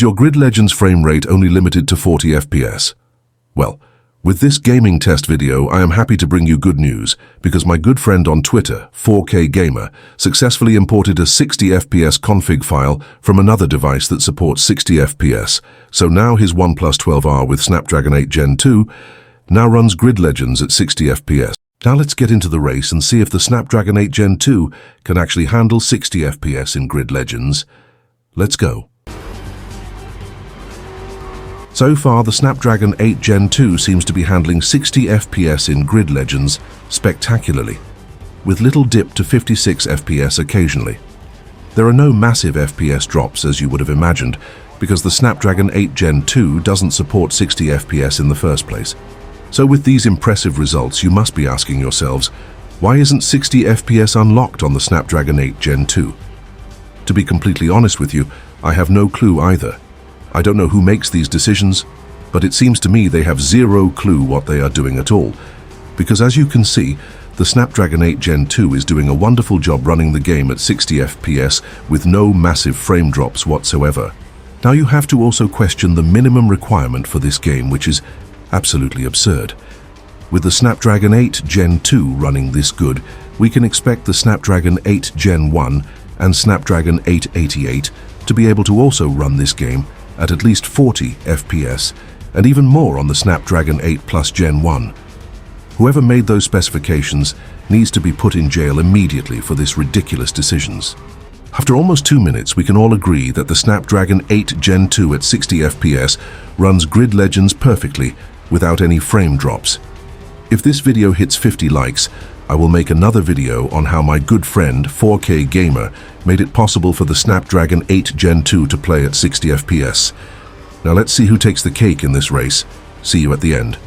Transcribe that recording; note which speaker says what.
Speaker 1: your Grid Legends frame rate only limited to 40 FPS? Well, with this gaming test video, I am happy to bring you good news because my good friend on Twitter, 4K Gamer, successfully imported a 60 FPS config file from another device that supports 60 FPS. So now his Oneplus 12R with Snapdragon 8 Gen 2 now runs Grid Legends at 60 FPS. Now let's get into the race and see if the Snapdragon 8 Gen 2 can actually handle 60 FPS in Grid Legends. Let's go. So far, the Snapdragon 8 Gen 2 seems to be handling 60 FPS in Grid Legends spectacularly, with little dip to 56 FPS occasionally. There are no massive FPS drops as you would have imagined, because the Snapdragon 8 Gen 2 doesn't support 60 FPS in the first place. So with these impressive results, you must be asking yourselves, why isn't 60 FPS unlocked on the Snapdragon 8 Gen 2? To be completely honest with you, I have no clue either. I don't know who makes these decisions, but it seems to me they have zero clue what they are doing at all. Because as you can see, the Snapdragon 8 Gen 2 is doing a wonderful job running the game at 60 FPS with no massive frame drops whatsoever. Now you have to also question the minimum requirement for this game, which is absolutely absurd. With the Snapdragon 8 Gen 2 running this good, we can expect the Snapdragon 8 Gen 1 and Snapdragon 888 to be able to also run this game at least 40 FPS, and even more on the Snapdragon 8 Plus Gen 1. Whoever made those specifications needs to be put in jail immediately for this ridiculous decisions. After almost 2 minutes, we can all agree that the Snapdragon 8 Gen 2 at 60 FPS runs Grid Legends perfectly without any frame drops. If this video hits 50 likes, I will make another video on how my good friend 4K Gamer made it possible for the Snapdragon 8 Gen 2 to play at 60 FPS. Now let's see who takes the cake in this race. See you at the end.